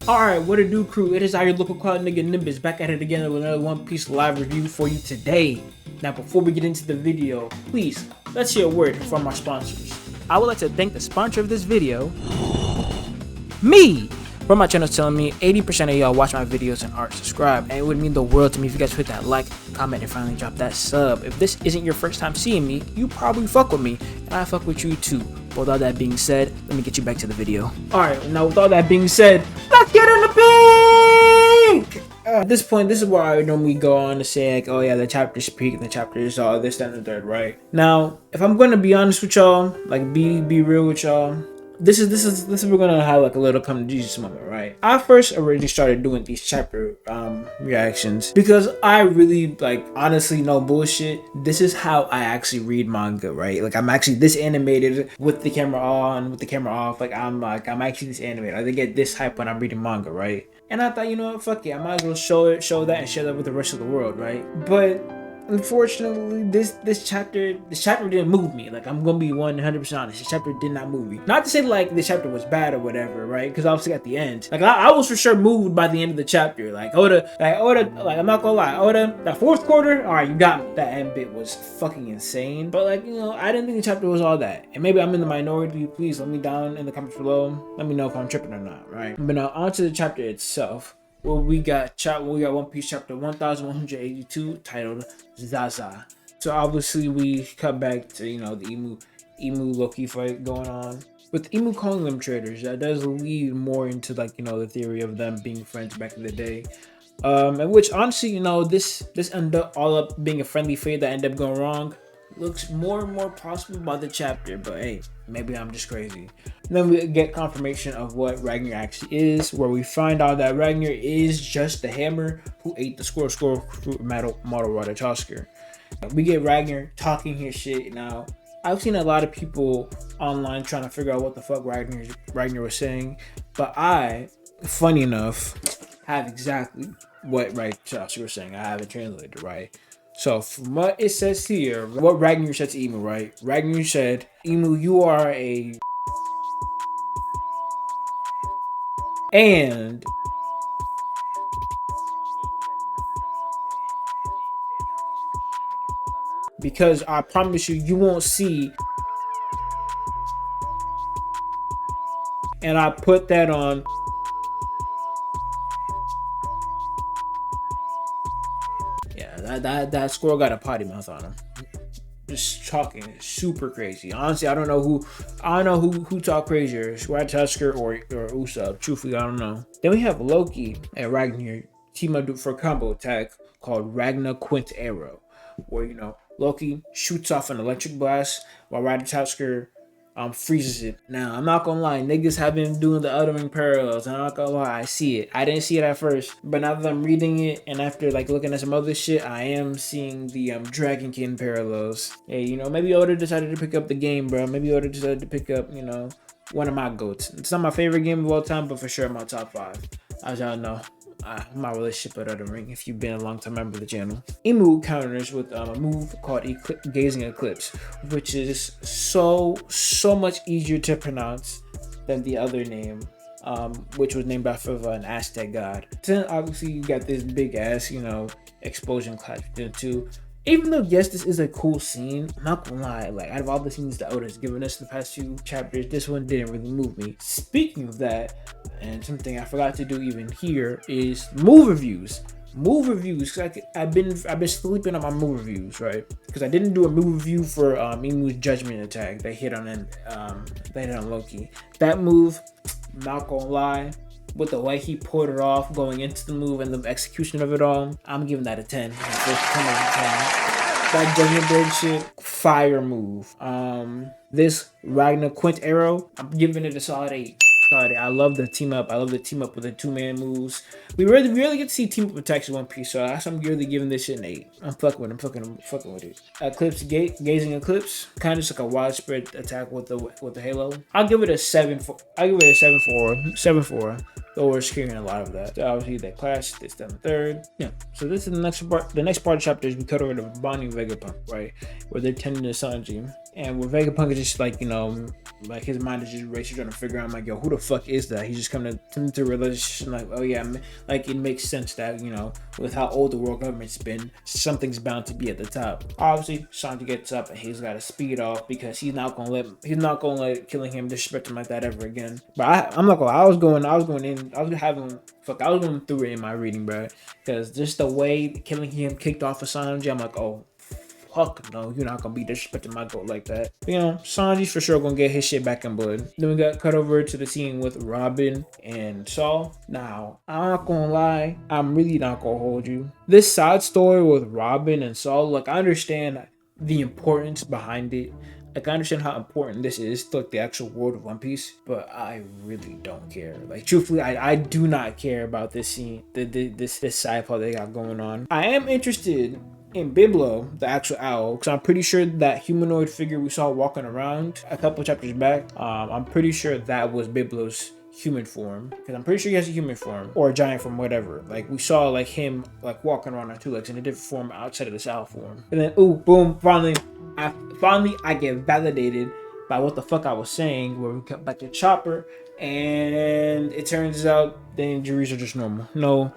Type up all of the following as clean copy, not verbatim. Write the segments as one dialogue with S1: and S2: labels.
S1: Alright, what it do, crew? It is our local cloud nigga Nimbus back at it again with another One Piece live review for you today. Now, before we get into the video, please, let's hear a word from our sponsors. I would like to thank the sponsor of this video, me! Bro, my channel's telling me 80% of y'all watch my videos and aren't subscribed, and it would mean the world to me if you guys hit that like, comment, and finally drop that sub. If this isn't your first time seeing me, you probably fuck with me, and I fuck with you too. But with all that being said, let me get you back to the video. Alright, now with all that being said, let's get in the pink! At this point, this is where I normally go on to say like, oh yeah, the chapter's peak, the chapter is all this, that, and the third, right? Now, if I'm gonna be honest with y'all, like be real with y'all, this is we're gonna have like a little come to Jesus moment, right? I first already started doing these chapter reactions because I really, like, honestly, no bullshit, this is how I actually read manga, right? Like, I'm actually this animated with the camera on, with the camera off. Like I'm actually this animated. I get this hype when I'm reading manga, right? And I thought, you know what, fuck it, I might as well show that and share that with the rest of the world, right? But unfortunately, this chapter didn't move me. Like, I'm gonna be 100% honest, this chapter did not move me. Not to say like this chapter was bad or whatever, right? Because obviously at the end, like I was for sure moved by the end of the chapter. Like Oda, like I'm not gonna lie, Oda, that fourth quarter, all right, you got me. That end bit was fucking insane. But like, you know, I didn't think the chapter was all that. And maybe I'm in the minority. Please let me down in the comments below. Let me know if I'm tripping or not, right? But now onto the chapter itself. Well, we got One Piece chapter 1182 titled ZAZA. So obviously we cut back to, you know, the Emu Loki fight going on. With Emu calling them traitors, that does lead more into, like, you know, the theory of them being friends back in the day. And which honestly, you know, this ended up all up being a friendly fate that ended up going wrong. Looks more and more possible by the chapter, but hey, maybe I'm just crazy. Then we get confirmation of what Ragnar actually is, where we find out that Ragnar is just the hammer who ate the squirrel fruit model water Tosker. We get Ragnar talking his shit. Now, I've seen a lot of people online trying to figure out what the fuck Ragnar was saying, but I, funny enough, have exactly what Tosker was saying. I have it translated, right? So from what it says here, what Ragnar said to Emu, right? Ragnar said, Emu, you are a... And... because I promise you, you won't see... And I put that on... That squirrel got a potty mouth on him. Just talking super crazy. Honestly, I don't know who talk crazier, Rat Tusker or Usopp. Truthfully, I don't know. Then we have Loki and Ragnar team up for a combo attack called Ragnar Quint Arrow, where, you know, Loki shoots off an electric blast while Rat Tusker freezes it. Now, I'm not gonna lie, niggas have been doing the Uttering parallels. I'm not gonna lie, I see it. I didn't see it at first, but now that I'm reading it and after like looking at some other shit, I am seeing the Dragon King parallels. Hey, you know, maybe Oda decided to pick up the game, bro. Maybe Oda decided to pick up, you know, one of my goats. It's not my favorite game of all time, but for sure my top 5. As y'all know, my relationship with Elden Ring, if you've been a long time member of the channel. Emu counters with a move called Gazing Eclipse, which is so much easier to pronounce than the other name, which was named after an Aztec god. Then obviously you got this big ass, you know, explosion clash too. Even though, yes, this is a cool scene, I'm not gonna lie, like, out of all the scenes that Oda's given us the past few chapters, this one didn't really move me. Speaking of that, and something I forgot to do even here, is move reviews. Move reviews, cause I've been sleeping on my move reviews, right? Because I didn't do a move review for Emu's judgment attack that hit on Loki. That move, not gonna lie, with the way he pulled it off going into the move and the execution of it all, I'm giving that a 10. That judgment bird shit, fire move. This Ragnar Quint Arrow, I'm giving it a solid 8. I love the team up. I love the team up with the 2-man moves. We really get to see team up attacks in One Piece, so I'm really giving this shit an 8. I'm fucking with it. Eclipse Gazing Eclipse, kind of just like a widespread attack with the Halo. I'll give it a 7. I'll give it a 7-4. Thor's carrying a lot of that. So obviously they clash, this, then the third. Yeah. So this is the next part. The next part of the chapter is we cut over to Bonnie and Vegapunk, right? Where they're tending to Sanji. And where Vegapunk is just like, you know, like his mind is just racing, trying to figure out, like, yo, who the fuck is that? He's just coming to realization, like, oh yeah, like it makes sense that, you know, with how old the world government's been, something's bound to be at the top. Obviously, Sanji gets up and he's got to speed off because he's not gonna let killing him disrespect him like that ever again. But I'm not gonna lie, I was going through it in my reading, bro, because just the way killing him kicked off of Sanji, I'm like, oh, fuck no, you're not gonna be disrespecting my goat like that. But, you know, Sanji's for sure gonna get his shit back in blood. Then we got cut over to the scene with Robin and Saul. Now, I'm not gonna lie, I'm really not gonna hold you. This side story with Robin and Saul, like, I understand the importance behind it. Like, I understand how important this is to, like, the actual world of One Piece, but I really don't care. Like, truthfully, I do not care about this scene, this side plot they got going on. I am interested in Biblo, the actual owl, because I'm pretty sure that humanoid figure we saw walking around a couple chapters back, I'm pretty sure that was Biblo's human form, because I'm pretty sure he has a human form or a giant form, whatever. Like, we saw like him like walking around on two legs in a different form outside of the owl form. And then ooh, boom, finally I get validated by what the fuck I was saying, where we cut back to Chopper, and it turns out the injuries are just normal. No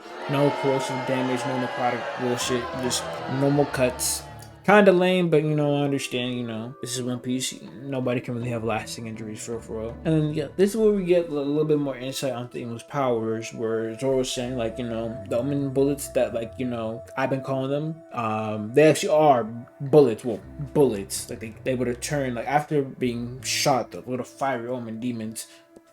S1: corrosive damage, no necrotic bullshit, just normal cuts. Kinda lame, but, you know, I understand, you know, this is One Piece. Nobody can really have lasting injuries for real. And then, yeah, this is where we get a little bit more insight onto English powers, where Zoro's saying, like, you know, the omen bullets that, like, you know, I've been calling them, they actually are bullets. Well, bullets. Like, they would have turned, like, after being shot, the little fiery omen demons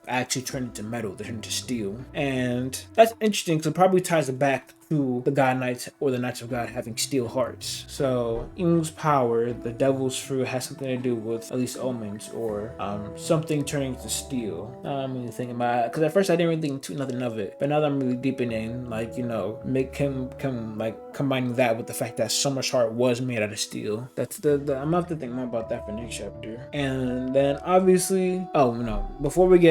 S1: actually turned into metal, they turned into steel. And that's interesting because it probably ties it back to the God Knights or the Knights of God having steel hearts. So Engel's power, the devil's fruit, has something to do with at least omens or something turning to steel. I'm really thinking about it because at first I didn't really think nothing of it, but now that I'm really deepening, like, you know, make him like combining that with the fact that Summer's heart was made out of steel. That's the I'm gonna have to think more about that for next chapter. And then obviously, oh no, before we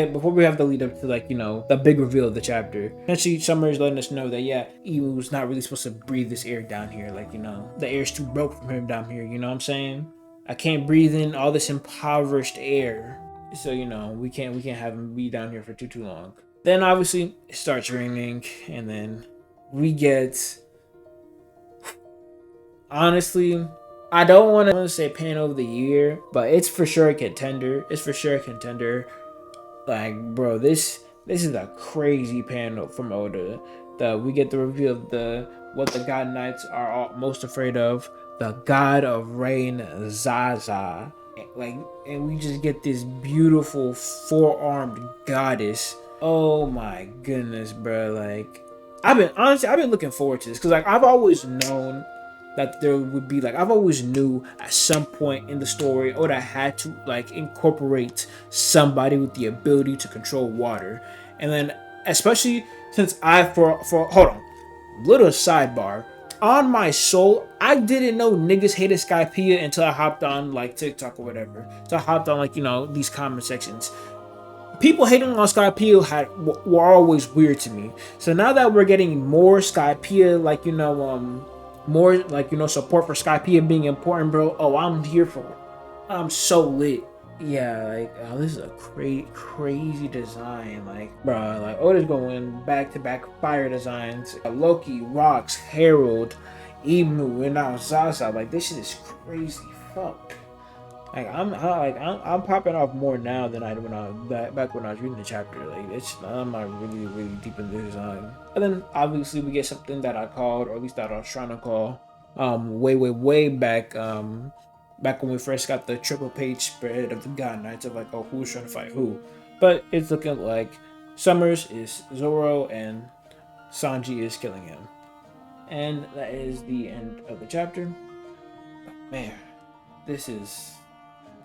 S1: have the lead up to, like, you know, the big reveal of the chapter, essentially Summer is letting us know that, yeah, Evil's not really supposed to breathe this air down here. Like, you know, the air's too broke from him down here, you know what I'm saying? I can't breathe in all this impoverished air. So, you know, we can't have him be down here for too long. Then obviously it starts raining, and then we get, honestly, I don't want to say panel of the year, but it's for sure a contender. Like, bro, this is a crazy panel from Oda. We get the reveal of what the God Knights are all most afraid of. The God of Rain, ZAZA. Like, and we just get this beautiful four-armed goddess. Oh my goodness, bro. Like, I've been looking forward to this because, like, I've always known that there would be, like, I've always knew at some point in the story Oda had to, like, incorporate somebody with the ability to control water. And then especially since hold on, little sidebar, on my soul, I didn't know niggas hated Skypiea until I hopped on, like, TikTok or whatever. So I hopped on, like, you know, these comment sections. People hating on Skypiea were always weird to me. So now that we're getting more Skypiea, like, you know, more, like, you know, support for Skypiea being important, bro. Oh, I'm here for it. I'm so lit. Yeah, like, oh, this is a crazy design. Like, bro, like, Oda's going back-to-back fire designs. Loki, Rocks, Herald, Emu, and now ZAZA. Like, this shit is crazy. Fuck. Like, I'm popping off more now than I did back when I was reading the chapter. Like, I'm not really deep in the design. And then obviously we get something that I called, or at least that I was trying to call, way back, back when we first got the triple page spread of the God Knights of, like, oh, who's trying to fight who. But it's looking like Summers is Zoro and Sanji is killing him. And that is the end of the chapter. Man, this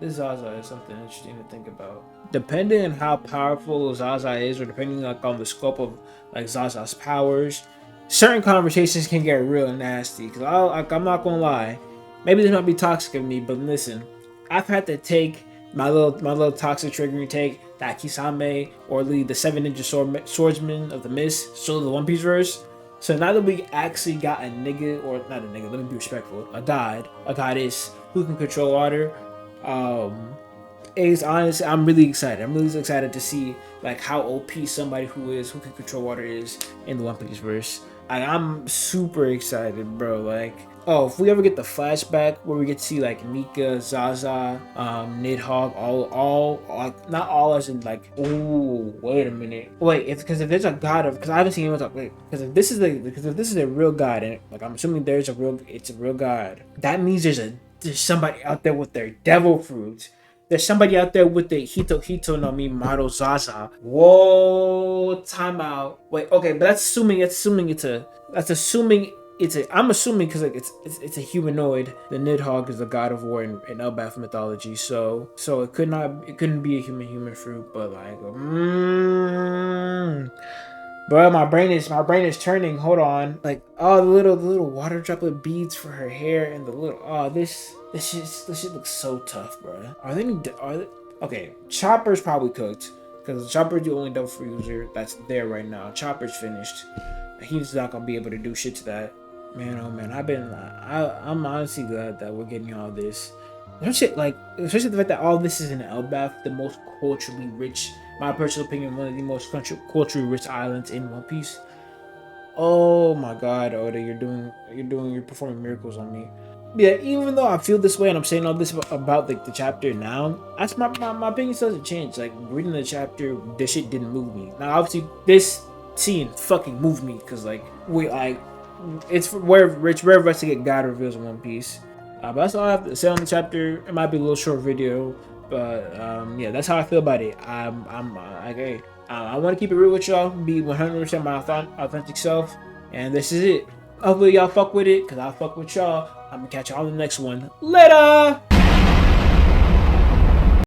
S1: ZAZA is something interesting to think about. Depending on how powerful ZAZA is, or depending, like, on the scope of, like, ZAZA's powers, certain conversations can get real nasty. Cause I'm not gonna lie, maybe this might be toxic of me, but listen, I've had to take my little toxic triggering take, that Kisame, or the 7 ninja swordsman of the mist, so the One Piece verse. So now that we actually got a nigga, or not a nigga, let me be respectful, a goddess who can control water, is honestly, I'm really excited. I'm really excited to see like how OP somebody who can control water is in the One Piece verse. I'm super excited, bro. Like, oh, if we ever get the flashback where we get to see like Mika, ZAZA, Nidhogg, all like, not all as in like, ooh, wait a minute, wait, because if there's a god of, because I haven't seen anyone talk, wait, because if this is a real god, and like I'm assuming it's a real god, that means there's somebody out there with their devil fruit. There's somebody out there with the Hito no Mi model ZAZA. Whoa, timeout. Wait, okay, but that's assuming it's a. I'm assuming because like it's a humanoid. The Nidhogg is the god of war in Elbaf mythology, so it couldn't be a human fruit, but like, bro, my brain is turning. Hold on, like, oh, the little water droplet beads for her hair, and the little, oh, this shit looks so tough, bro. Are they okay? Chopper's probably cooked because Chopper's the only double free user that's there right now. Chopper's finished. He's not gonna be able to do shit to that. Man, oh man, I'm honestly glad that we're getting all this. Especially the fact that all this is in Elbaf, the most culturally rich, my personal opinion, one of the most culturally rich islands in One Piece. Oh my God, Oda, you're performing miracles on me. Yeah, even though I feel this way and I'm saying all this about like the chapter now, that's my opinion still doesn't change. Like, reading the chapter, this shit didn't move me. Now obviously this scene fucking moved me because like it's rare for us to get God reveals in One Piece. But that's all I have to say on the chapter. It might be a little short video, but yeah, that's how I feel about it. I want to keep it real with y'all, be 100% my authentic self, and this is it. Hopefully y'all fuck with it, cause I'll fuck with y'all. I'm gonna catch y'all on the next one. Later.